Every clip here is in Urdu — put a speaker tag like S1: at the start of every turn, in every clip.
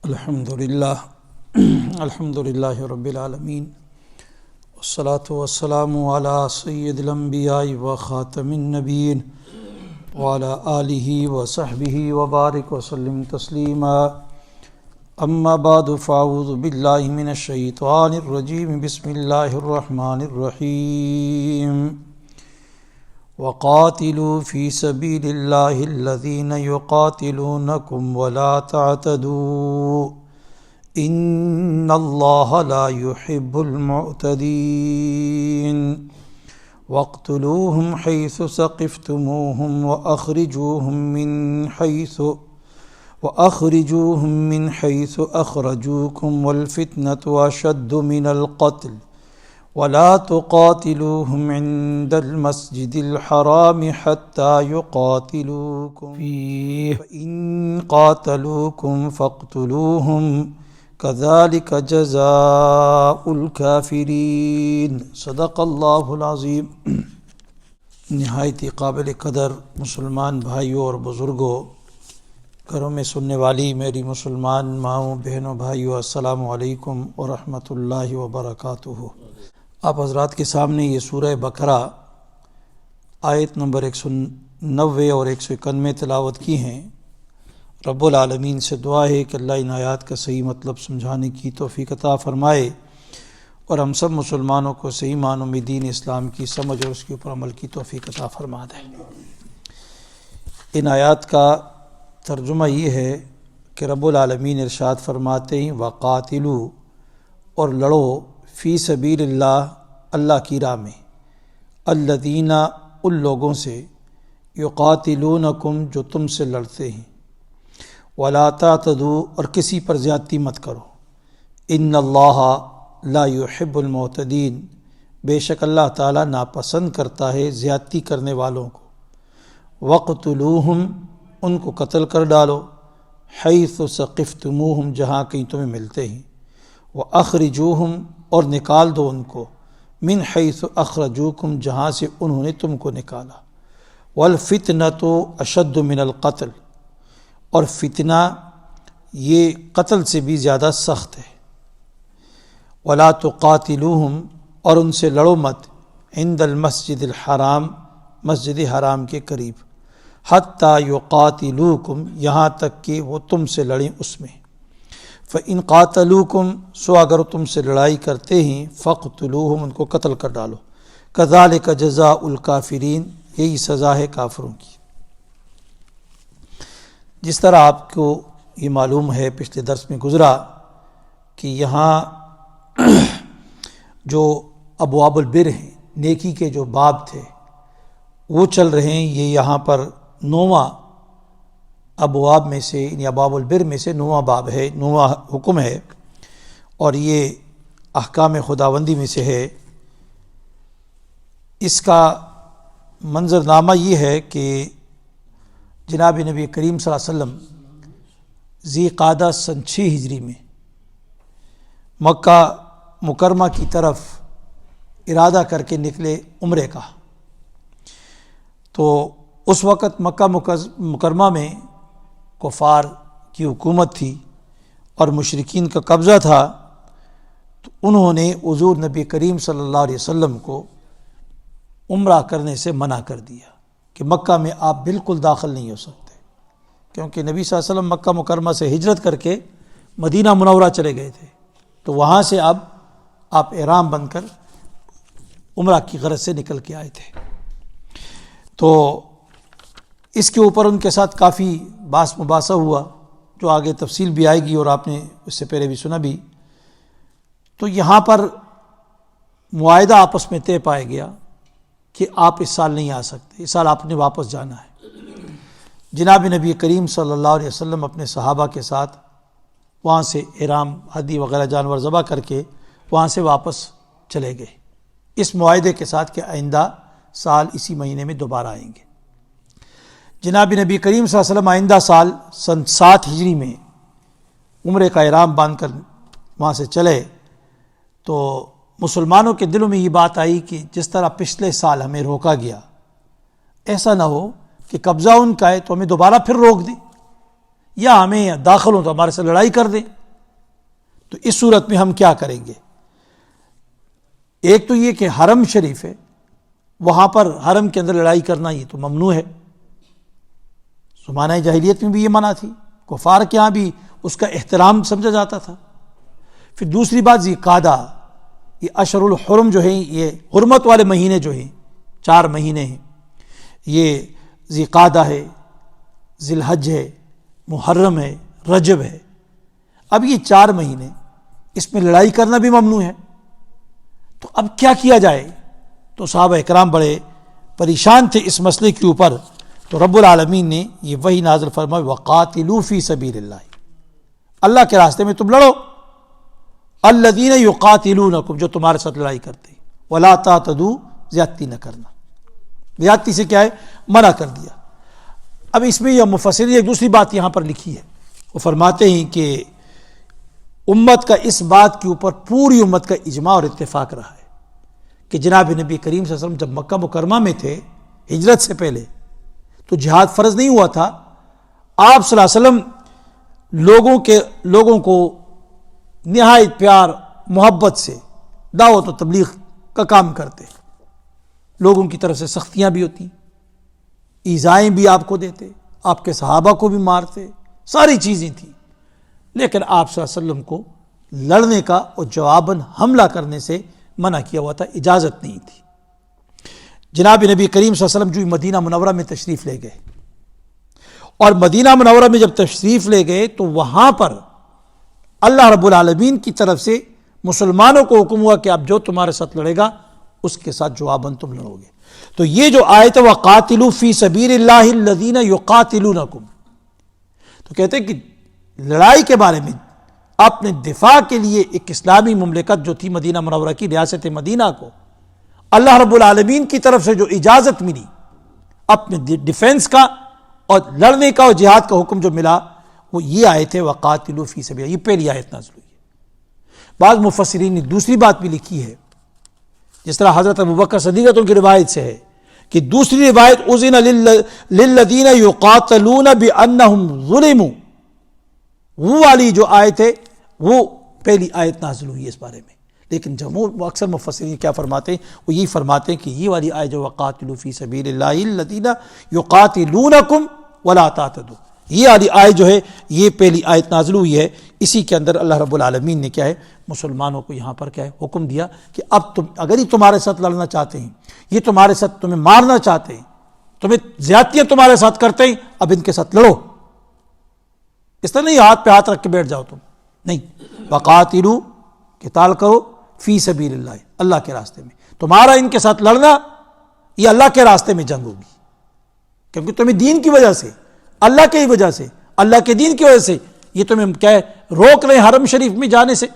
S1: الحمدللہ رب العالمین والصلاة والسلام علی سید الانبیاء و خاتم النبیین وعلی آلہ وصحبہ وبارک وسلم تسلیما اما بعد فاعوذ باللہ من الشیطان الرجیم بسم اللہ الرحمن الرحیم وقاتلوا فی سبیل اللہ الذین یقاتلونکم ولا تعتدوا ان اللہ لا يحب المعتدین واقتلوہم حیث ثقفتموہم وأخرجوهم من حيث أخرجوكم والفتنة أشد من القتل ولا تقاتلوهم عند المسجد الحرام حتى يقاتلوكم فيه فإن قاتلوكم فاقتلوهم كذلك جزاء الكافرين صدق اللہ العظیم۔ نہایت قابل قدر مسلمان بھائیوں اور بزرگوں، گھروں میں سننے والی میری مسلمان ماؤں بہنوں بھائیوں، السلام علیکم ورحمۃ اللہ وبرکاتہ۔ آپ حضرات کے سامنے یہ سورہ بقرہ آیت نمبر 190 اور 191 تلاوت کی ہیں۔ رب العالمین سے دعا ہے کہ اللہ ان آیات کا صحیح مطلب سمجھانے کی توفیق عطا فرمائے اور ہم سب مسلمانوں کو صحیح معنوں میں دین اسلام کی سمجھ اور اس کے اوپر عمل کی توفیق عطا فرما دے۔ ان آیات کا ترجمہ یہ ہے کہ رب العالمین ارشاد فرماتے ہیں وقاتلوا، اور لڑو، فی سبیل اللہ، اللہ کی راہ میں، الذین، ان لوگوں سے، یقاتلونکم، جو تم سے لڑتے ہیں، ولا تعتدوا، اور کسی پر زیادتی مت کرو، ان اللہ لا يحب المعتدین، بے شک اللہ تعالیٰ ناپسند کرتا ہے زیادتی کرنے والوں کو، وقتلوہم، ان کو قتل کر ڈالو، حیث ثقفتموہم، جہاں کہیں تمہیں ملتے ہیں، وأخرجوہم، اور نکال دو ان کو، من حیث اخرجوکم، جہاں سے انہوں نے تم کو نکالا، والفتنۃ اشد من القتل، اور فتنہ یہ قتل سے بھی زیادہ سخت ہے، ولا تقاتلوہم، اور ان سے لڑو مت، عند المسجد الحرام، مسجد حرام کے قریب، حتیٰ یقاتلوکم، یہاں تک کہ وہ تم سے لڑیں اس میں، فإن قاتلوکم، سو اگر تم سے لڑائی کرتے ہیں، فاقتلوہم، ان کو قتل کر ڈالو، کذالک جزاء الکافرین، یہی سزا ہے کافروں کی۔ جس طرح آپ کو یہ معلوم ہے، پچھلے درس میں گزرا کہ یہاں جو ابواب البر ہیں، نیکی کے جو باب تھے وہ چل رہے ہیں۔ یہ یہاں پر 9واں ابواب میں سے، یعنی ابواب البر میں سے 9واں باب ہے، 9واں حکم ہے، اور یہ احکام خداوندی میں سے ہے۔ اس کا منظرنامہ یہ ہے کہ جناب نبی کریم صلی اللہ علیہ وسلم ذی قعدہ سن 6 ہجری میں مکہ مکرمہ کی طرف ارادہ کر کے نکلے عمرے کا۔ تو اس وقت مکہ مکرمہ میں کفار کی حکومت تھی اور مشرکین کا قبضہ تھا، تو انہوں نے حضور نبی کریم صلی اللہ علیہ وسلم کو عمرہ کرنے سے منع کر دیا کہ مکہ میں آپ بالکل داخل نہیں ہو سکتے، کیونکہ نبی صلی اللہ علیہ وسلم مکہ مکرمہ سے ہجرت کر کے مدینہ منورہ چلے گئے تھے، تو وہاں سے اب آپ احرام بن کر عمرہ کی غرض سے نکل کے آئے تھے۔ تو اس کے اوپر ان کے ساتھ کافی بحث مباحثہ ہوا، جو آگے تفصیل بھی آئے گی اور آپ نے اس سے پہلے بھی سنا بھی۔ تو یہاں پر معاہدہ آپس میں طے پایا گیا کہ آپ اس سال نہیں آ سکتے، اس سال آپ نے واپس جانا ہے۔ جناب نبی کریم صلی اللہ علیہ وسلم اپنے صحابہ کے ساتھ وہاں سے احرام، ہدی وغیرہ جانور ذبح کر کے وہاں سے واپس چلے گئے، اس معاہدے کے ساتھ کہ آئندہ سال اسی مہینے میں دوبارہ آئیں گے۔ جناب نبی کریم صلی اللہ علیہ وسلم آئندہ سال سن 7 ہجری میں عمرے کا احرام باندھ کر وہاں سے چلے، تو مسلمانوں کے دلوں میں یہ بات آئی کہ جس طرح پچھلے سال ہمیں روکا گیا، ایسا نہ ہو کہ قبضہ ان کا ہے تو ہمیں دوبارہ پھر روک دیں۔ یا ہمیں داخل ہوں تو ہمارے سے لڑائی کر دیں، تو اس صورت میں ہم کیا کریں گے؟ ایک تو یہ کہ حرم شریف ہے، وہاں پر حرم کے اندر لڑائی کرنا یہ تو ممنوع ہے، زمانہ جاہلیت میں بھی یہ منع تھی، کفار کے ہاں بھی اس کا احترام سمجھا جاتا تھا۔ پھر دوسری بات ذی قعدہ، یہ اشہر الحرم جو ہیں، یہ حرمت والے مہینے جو ہیں، 4 مہینے ہیں، یہ ذی قعدہ ہے، ذی الحج ہے، محرم ہے، رجب ہے۔ اب یہ 4 مہینے، اس میں لڑائی کرنا بھی ممنوع ہے، تو اب کیا کیا جائے؟ تو صحابہ اکرام بڑے پریشان تھے اس مسئلے کے اوپر، تو رب العالمین نے یہ وحی نازل فرمائی وَقَاتِلُوا فِي سَبِيلِ اللَّهِ، اللہ کے راستے میں تم لڑو، الَّذِينَ يُقَاتِلُونَكُمْ، جو تمہارے ساتھ لڑائی کرتے ہیں، وَلَا تَعْتَدُوا، زیادتی نہ کرنا، زیادتی سے کیا ہے؟ منع کر دیا۔ اب اس میں یہ مفسرین ایک دوسری بات یہاں پر لکھی ہے، وہ فرماتے ہیں کہ امت کا اس بات کے اوپر پوری امت کا اجماع اور اتفاق رہا ہے کہ جناب نبی کریم صلی اللہ علیہ وسلم جب مکہ مکرمہ میں تھے ہجرت سے پہلے تو جہاد فرض نہیں ہوا تھا، آپ صلی اللہ علیہ وسلم لوگوں کو نہایت پیار محبت سے دعوت و تبلیغ کا کام کرتے، لوگوں کی طرف سے سختیاں بھی ہوتی، ایذائیں بھی آپ کو دیتے، آپ کے صحابہ کو بھی مارتے، ساری چیزیں تھیں، لیکن آپ صلی اللہ علیہ وسلم کو لڑنے کا اور جواباً حملہ کرنے سے منع کیا ہوا تھا، اجازت نہیں تھی۔ جناب نبی کریم صلی اللہ علیہ وسلم جو مدینہ منورہ میں تشریف لے گئے، اور مدینہ منورہ میں جب تشریف لے گئے تو وہاں پر اللہ رب العالمین کی طرف سے مسلمانوں کو حکم ہوا کہ اب جو تمہارے ساتھ لڑے گا اس کے ساتھ جواباً تم لڑو گے۔ تو یہ جو آیت وَقَاتِلُوا فِي سَبِيلِ اللَّهِ الَّذِينَ يُقَاتِلُونَكُمْ، تو کہتے ہیں کہ لڑائی کے بارے میں اپنے دفاع کے لیے ایک اسلامی مملکت جو تھی مدینہ منورہ کی ریاست مدینہ کو اللہ رب العالمین کی طرف سے جو اجازت ملی اپنے ڈیفنس کا اور لڑنے کا اور جہاد کا حکم جو ملا، وہ یہ آیت ہے وَقَاتِلُوا فِي سَبِيلِ، یہ پہلی آیت نازل ہوئی ہے۔ بعض مفسرین نے دوسری بات بھی لکھی ہے، جس طرح حضرت ابوبکر صدیق ان کی روایت سے ہے کہ دوسری روایت اذن للذین یقاتلون بانہم ظلموا، وہ والی جو آیت ہے وہ پہلی آیت نازل ہوئی ہے اس بارے میں، لیکن جمہور اکثر مفسرین کیا فرماتے ہیں؟ وہ یہی فرماتے ہیں کہ یہ والی آیت جو وقاتلوا فی سبیل اللہ الذین یقاتلونکم ولا تعتدوا، یہ والی آیت جو ہے یہ پہلی آیت نازل ہوئی ہے، اسی کے اندر اللہ رب العالمین نے کیا ہے مسلمانوں کو یہاں پر کیا ہے حکم دیا کہ اب تم اگر یہ تمہارے ساتھ لڑنا چاہتے ہیں، یہ تمہارے ساتھ تمہیں مارنا چاہتے ہیں، تمہیں زیادتیاں تمہارے ساتھ کرتے ہیں، اب ان کے ساتھ لڑو۔ اس طرح نہیں ہاتھ پہ ہاتھ رکھ کے بیٹھ جاؤ تم، نہیں، وقاتلوا، قتال کرو، فی سبیل اللہ، اللہ کے راستے میں، تمہارا ان کے ساتھ لڑنا یہ اللہ کے راستے میں جنگ ہوگی، کیونکہ تمہیں دین کی وجہ سے، اللہ کی وجہ سے، اللہ کے دین کی وجہ سے یہ تمہیں کیا ہے روک رہے ہیں حرم شریف میں جانے سے،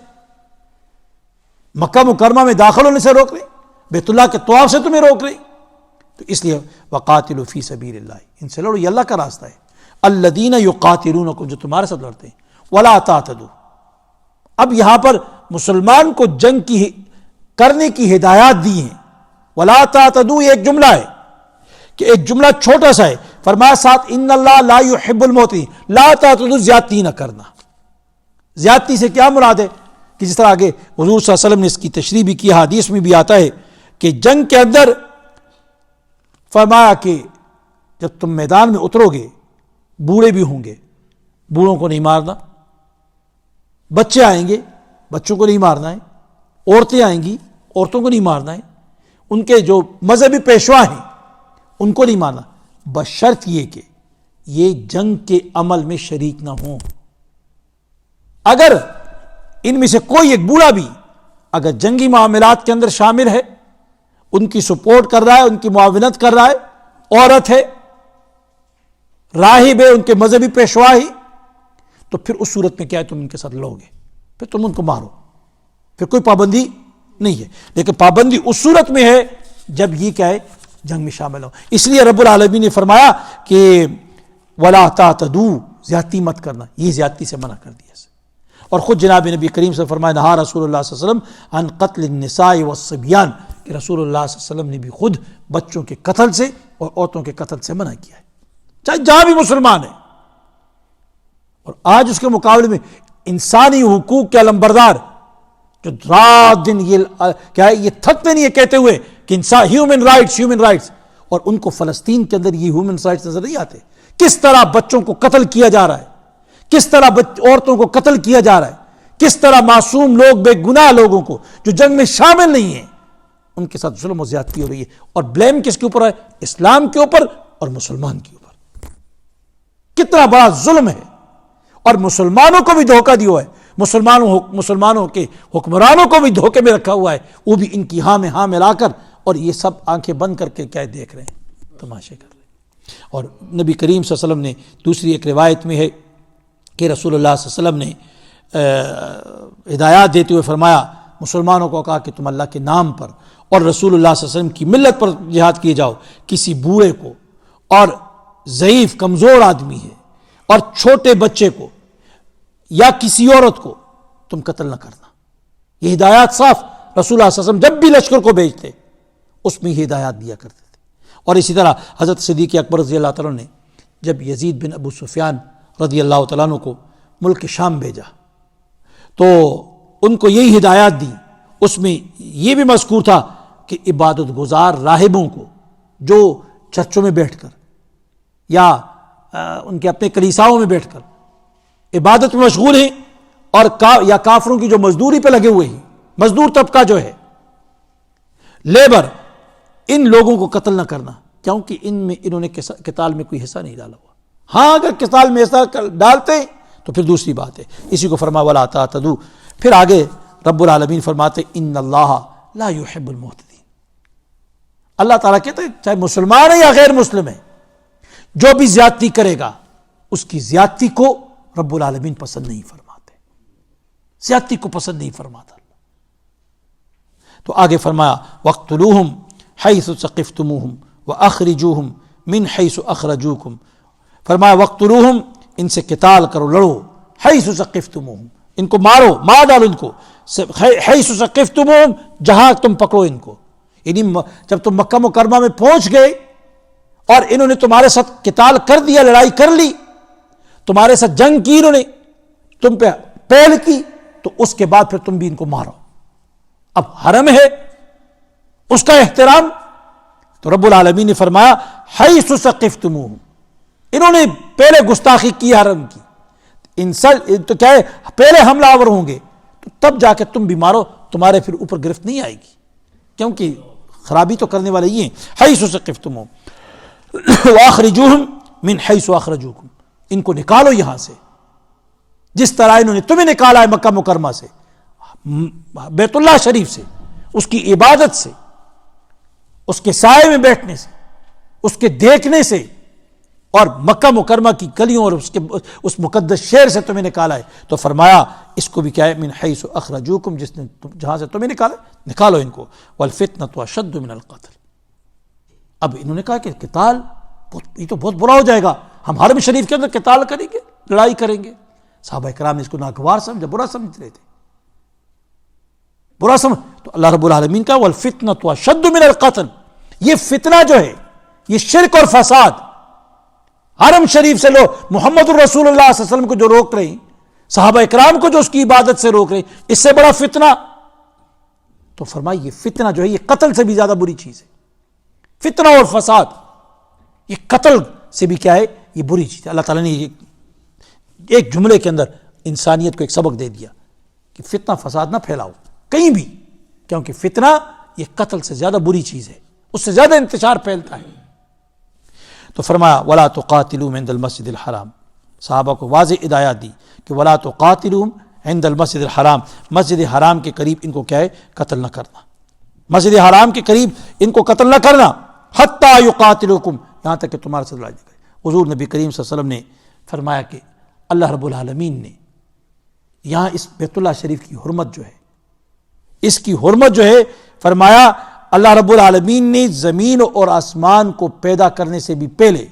S1: مکہ مکرمہ میں داخل ہونے سے روک رہے ہیں، بیت اللہ کے طواف سے تمہیں روک رہے ہیں، تو اس لیے وقاتلوا فی سبیل اللہ، ان سے لڑو، یہ اللہ کا راستہ ہے، الذین یقاتلونکم، جو تمہارے ساتھ لڑتے ہیں، ولا تعتدوا۔ اب یہاں پر مسلمان کو جنگ کی کرنے کی ہدایات دی ہیں، ولا تعتدوا یہ ایک جملہ ہے کہ ایک جملہ چھوٹا سا ہے، فرمایا ساتھ ان اللہ لا يحب المعتدین، لا تعتدوا زیادتی نہ کرنا۔ زیادتی سے کیا مراد ہے کہ جس طرح آگے حضور صلی اللہ علیہ وسلم نے اس کی تشریح بھی کی، حدیث میں بھی آتا ہے کہ جنگ کے اندر فرمایا کہ جب تم میدان میں اترو گے بوڑھے بھی ہوں گے، بوڑھوں کو نہیں مارنا، بچے آئیں گے بچوں کو نہیں مارنا ہے، عورتیں آئیں گی عورتوں کو نہیں مارنا ہے، ان کے جو مذہبی پیشوا ہیں ان کو نہیں مارنا، بشرط یہ کہ یہ جنگ کے عمل میں شریک نہ ہوں۔ اگر ان میں سے کوئی ایک بوڑھا بھی اگر جنگی معاملات کے اندر شامل ہے، ان کی سپورٹ کر رہا ہے، ان کی معاونت کر رہا ہے، عورت ہے، راہب ہے، ان کے مذہبی پیشوا ہی، تو پھر اس صورت میں کیا ہے تم ان کے ساتھ لڑو گے، پھر تم ان کو مارو، پھر کوئی پابندی نہیں ہے، لیکن پابندی اس صورت میں ہے جب یہ کیا ہے جنگ میں شامل ہو۔ اس لیے رب العالمین نے فرمایا کہ ولا تعتدوا، زیادتی مت کرنا، یہ زیادتی سے منع کر دیا۔ اور خود جناب نبی کریم سے فرمایا نہا رسول اللہ صلی اللہ علیہ وسلم عن قتل النساء والصبیان، کہ رسول اللہ صلی اللہ علیہ وسلم نے بھی خود بچوں کے قتل سے اور عورتوں کے قتل سے منع کیا ہے، چاہے جہاں بھی مسلمان ہے، اور آج اس کے مقابلے میں انسانی حقوق کے علمبردار جو رات دن کیا ہے یہ تھکتے نہیں ہے کہتے ہوئے کہ انسان ہیومن رائٹس، اور ان کو فلسطین کے اندر یہ ہیومن رائٹس نظر نہیں آتے. کس طرح بچوں کو قتل کیا جا رہا ہے، کس طرح عورتوں کو قتل کیا جا رہا ہے، کس طرح معصوم لوگ، بے گناہ لوگوں کو جو جنگ میں شامل نہیں ہیں ان کے ساتھ ظلم و زیادتی ہو رہی ہے. اور بلیم کس کے اوپر ہے؟ اسلام کے اوپر اور مسلمان کے اوپر. کتنا بڑا ظلم ہے. اور مسلمانوں کو بھی دھوکہ دیا ہے، مسلمانوں کے حکمرانوں کو بھی دھوکے میں رکھا ہوا ہے، وہ بھی ان کی ہاں میں ہاں ملا کر، اور یہ سب آنکھیں بند کر کے کیا دیکھ رہے ہیں، تماشے کر رہے ہیں. اور نبی کریم صلی اللہ علیہ وسلم نے دوسری ایک روایت میں ہے کہ رسول اللہ صلی اللہ علیہ وسلم نے ہدایات دیتے ہوئے فرمایا، مسلمانوں کو کہا کہ تم اللہ کے نام پر اور رسول اللہ صلی اللہ علیہ وسلم کی ملت پر جہاد کیے جاؤ. کسی بوڑھے کو اور ضعیف کمزور آدمی ہے اور چھوٹے بچے کو یا کسی عورت کو تم قتل نہ کرنا. یہ ہدایات صاف رسول اللہ صلی اللہ علیہ وسلم جب بھی لشکر کو بھیجتے اس میں یہ ہدایات دیا کرتے تھے. اور اسی طرح حضرت صدیق اکبر رضی اللہ تعالیٰ نے جب یزید بن ابو سفیان رضی اللہ تعالیٰ عنہ کو ملک شام بھیجا تو ان کو یہی ہدایات دی. اس میں یہ بھی مذکور تھا کہ عبادت گزار راہبوں کو جو چرچوں میں بیٹھ کر یا ان کے اپنے کلیساؤں میں بیٹھ کر عبادت میں مشغول ہیں اور یا کافروں کی جو مزدوری پہ لگے ہوئے ہیں، مزدور طبقہ جو ہے، لیبر، ان لوگوں کو قتل نہ کرنا، کیونکہ انہوں نے قتال میں کوئی حصہ نہیں ڈالا ہوا. ہاں اگر قتال میں حصہ ڈالتے تو پھر دوسری بات ہے. اسی کو فرما ولا تعتدوا. پھر آگے رب العالمین فرماتے ان اللہ لا يحب المعتدین. اللہ تعالیٰ کہتے ہیں چاہے مسلمان ہے یا غیر مسلم ہے، جو بھی زیادتی کرے گا اس کی زیادتی کو رب العالمین پسند نہیں فرماتے، زیادتی کو پسند نہیں فرماتا. تو آگے فرمایا وَاقْتُلُوهُمْ حَيْثُ ثَقِفْتُمُوهُمْ وَأَخْرِجُوهُمْ مِنْ حَيْثُ أَخْرَجُوكُمْ. فرمایا وَاقْتُلُوهُمْ، ان سے قتال کرو، لڑو، حَيْثُ ثَقِفْتُمُوهُمْ، ان کو مارو، مار ڈالو ان کو، حَيْثُ ثَقِفْتُمُوهُمْ، جہاں تم پکڑو ان کو. یعنی جب تم مکہ مکرمہ میں پہنچ گئے اور انہوں نے تمہارے ساتھ قتال کر دیا، لڑائی کر لی، تمہارے ساتھ جنگ کی، انہوں نے تم پہ پہل کی، تو اس کے بعد پھر تم بھی ان کو مارو. اب حرم ہے، اس کا احترام. تو رب العالمین نے فرمایا حیث ثقفتموہم، انہوں نے پہلے گستاخی کی حرم کی، تو کیا ہے پہلے حملہ آور ہوں گے تو تب جا کے تم بھی مارو، تمہارے پھر اوپر گرفت نہیں آئے گی، کیونکہ خرابی تو کرنے والے یہ ہیں. حیث ثقفتموہم واخرجوہم من حیث اخرجوکم، ان کو نکالو یہاں سے جس طرح انہوں نے تمہیں نکالا ہے مکہ مکرمہ سے، بیت اللہ شریف سے، اس کی عبادت سے، اس کے سائے میں بیٹھنے سے، اس کے دیکھنے سے، اور مکہ مکرمہ کی گلیوں اور اس مقدس شہر سے تمہیں نکالا ہے. تو فرمایا اس کو بھی کیا ہے من حیث اخرجوکم، جس نے جہاں سے تمہیں نکالا نکالو ان کو. والفتنۃ اشد من القتل. اب انہوں نے کہا کہ قتال یہ تو بہت برا ہو جائے گا، ہم حرم شریف کے اندر قتال کریں گے، لڑائی کریں گے. صحابہ کرام اس کو ناگوار سمجھا، برا سمجھ رہے تھے، برا سمجھ. تو اللہ رب العالمین کا والفتنۃ اشد من القتل، یہ فتنہ جو ہے، یہ شرک اور فساد حرم شریف سے لوگ محمد الرسول اللہ صلی اللہ علیہ وسلم کو جو روک رہے ہیں، صحابہ اکرام کو جو اس کی عبادت سے روک رہے ہیں، اس سے بڑا فتنہ. تو فرمائی یہ فتنہ جو ہے یہ قتل سے بھی زیادہ بری چیز ہے. فتنہ اور فساد یہ قتل سے بھی کیا ہے، یہ بری چیز ہے. اللہ تعالیٰ نے یہ ایک جملے کے اندر انسانیت کو ایک سبق دے دیا کہ فتنہ فساد نہ پھیلاؤ کہیں بھی، کیونکہ فتنہ یہ قتل سے زیادہ بری چیز ہے، اس سے زیادہ انتشار پھیلتا ہے. تو فرمایا ولا تقاتلوا عند المسجد الحرام، صحابہ کو واضح ہدایات دی کہ ولا تقاتلوا عند المسجد الحرام، مسجد حرام کے قریب ان کو کیا ہے قتل نہ کرنا، مسجد حرام کے قریب ان کو قتل نہ کرنا، حتی یقاتلوکم، یہاں تک کہ تمہارے ساتھ لڑائی کرے. حضور نبی کریم صلی اللہ علیہ وسلم نے فرمایا کہ اللہ رب العالمین نے یہاں اس بیت اللہ شریف کی حرمت جو ہے، اس کی حرمت جو ہے، فرمایا اللہ رب العالمین نے زمین اور آسمان کو پیدا کرنے سے بھی پہلے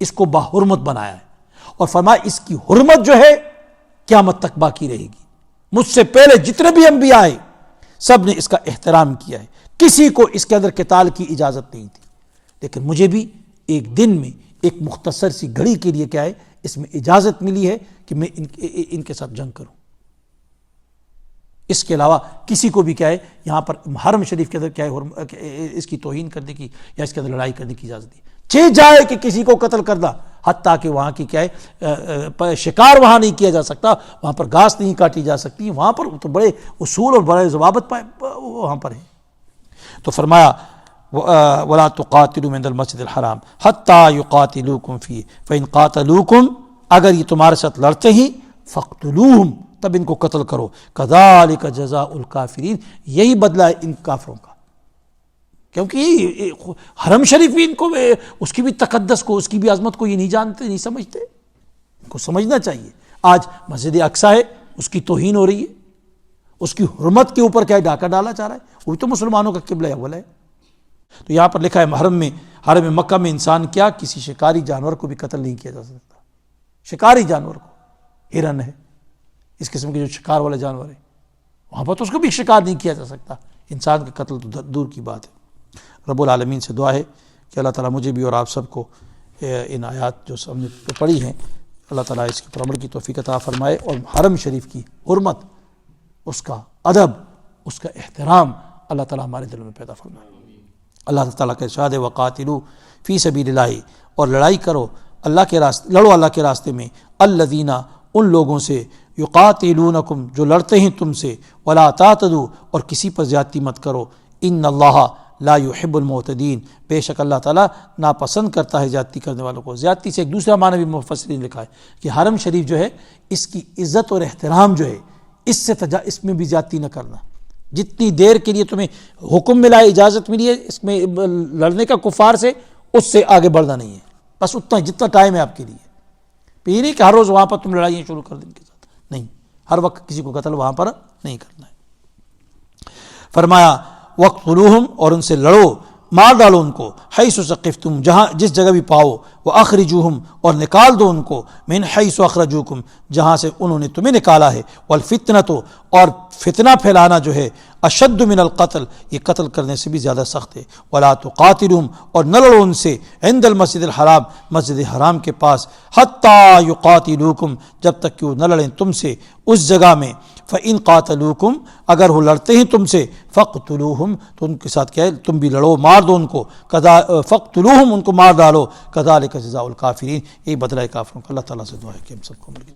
S1: اس کو باحرمت بنایا ہے، اور فرمایا اس کی حرمت جو ہے قیامت تک باقی رہے گی. مجھ سے پہلے جتنے بھی انبیاء آئے سب نے اس کا احترام کیا ہے، کسی کو اس کے اندر قتال کی اجازت نہیں تھی، لیکن مجھے بھی ایک دن میں ایک مختصر سی گھڑی کے لیے کیا ہے اس میں اجازت ملی ہے کہ میں ان کے ساتھ جنگ کروں. اس کے علاوہ کسی کو بھی کیا ہے یہاں پر حرم شریف کے اندر کیا ہے اس کی توہین کرنے کی یا اس کے اندر لڑائی کرنے کی اجازت دی. چہ جائے کہ کسی کو قتل کرنا، حتیٰ کہ وہاں کی کیا ہے شکار وہاں نہیں کیا جا سکتا، وہاں پر گھاس نہیں کاٹی جا سکتی، وہاں پر تو بڑے اصول اور بڑے ضوابط وہاں پر ہیں. تو فرمایا وَلَا تُقَاتِلُوا مِنَ الْمَسْجِدِ الْحَرَامِ حَتَّى يُقَاتِلُوكُمْ فِيهِ فَإِنْ قَاتَلُوكُمْ اگر یہ تمہارے ساتھ لڑتے ہی فَاقْتُلُوهُمْ تب ان کو قتل کرو. كَذَلِكَ جَزَاءُ الْكَافِرِينَ یہی بدلہ ہے ان کافروں کا. کیونکہ حرم شریف بھی ان کو اس کی بھی تقدس کو، اس کی بھی عظمت کو یہ نہیں جانتے، نہیں سمجھتے. ان کو سمجھنا چاہیے. آج مسجد اقصیٰ ہے، اس کی توہین ہو رہی ہے، اس کی حرمت کے اوپر کیا ہے ڈاکہ ڈالا جا رہا ہے. وہ تو مسلمانوں کا قبلہ اول ہے. تو یہاں پر لکھا ہے حرم مکہ میں انسان کیا کسی شکاری جانور کو بھی قتل نہیں کیا جا سکتا. شکاری جانور کو، ہرن ہے، اس قسم کے جو شکار والے جانور ہیں، وہاں پر تو اس کو بھی شکار نہیں کیا جا سکتا. انسان کا قتل تو دور کی بات ہے. رب العالمین سے دعا ہے کہ اللہ تعالیٰ مجھے بھی اور آپ سب کو ان آیات جو ہم نے پڑھی ہیں اللہ تعالیٰ اس کی پر عمل کی توفیق عطا فرمائے، اور حرم شریف کی حرمت، اس کا ادب، اس کا احترام اللہ تعالیٰ ہمارے دلوں میں پیدا فرمائے. اللہ تعالیٰ کا ارشاد ہے وقاتلوا فی سبیل اللہ، اور لڑائی کرو اللہ کے راستے، لڑو اللہ کے راستے میں، الذین ان لوگوں سے، یقاتلونکم جو لڑتے ہیں تم سے، ولا تعتدوا اور کسی پر زیادتی مت کرو، ان اللہ لا يحب المعتدین بے شک اللہ تعالیٰ ناپسند کرتا ہے زیادتی کرنے والوں کو. زیادتی سے ایک دوسرا معنی بھی مفسرین نے لکھا ہے کہ حرم شریف جو ہے اس کی عزت اور احترام جو ہے اس میں بھی زیادتی نہ کرنا. جتنی دیر کے لیے تمہیں حکم ملا ہے، اجازت ملی ہے اس میں لڑنے کا کفار سے، اس سے آگے بڑھنا نہیں ہے. بس اتنا جتنا ٹائم ہے آپ کے لیے. یہ نہیں کہ ہر روز وہاں پر تم لڑائیاں شروع کر دیں ان کے ساتھ، نہیں، ہر وقت کسی کو قتل وہاں پر نہیں کرنا ہے. فرمایا وَاقْتُلُوهُمْ اور ان سے لڑو، مار ڈالو ان کو، حیث ثقفتم جہاں جس جگہ بھی پاؤ، وَأَخْرِجُوهُمْ اور نکال دو ان کو، مِنْ حَيْثُ أَخْرَجُوكُمْ جہاں سے انہوں نے تمہیں نکالا ہے، وَالْفِتْنَةُ اور فتنہ پھیلانا جو ہے، اشد من القتل یہ قتل کرنے سے بھی زیادہ سخت ہے. وَلَا تُقَاتِلُوهُمْ اور نہ لڑو ان سے، عند المسجد الحرام مسجد حرام کے پاس، حَتَّى يُقَاتِلُوكُمْ جب تک کہ وہ نہ لڑیں تم سے اس جگہ میں. فَإِن قَاتَلُوكُمْ اگر وہ لڑتے ہیں تم سے، فَاقْتُلُوهُمْ تو ان کے ساتھ کیا ہے تم بھی لڑو، مار دو ان کو، فَاقْتُلُوهُمْ ان کو مار ڈالو، كَذَلِكَ جَزَاءُ الْكَافِرِينَ یہی بدلہ ہے کافروں کا. اللہ تعالیٰ سے دعا ہے کہ ہم سب کو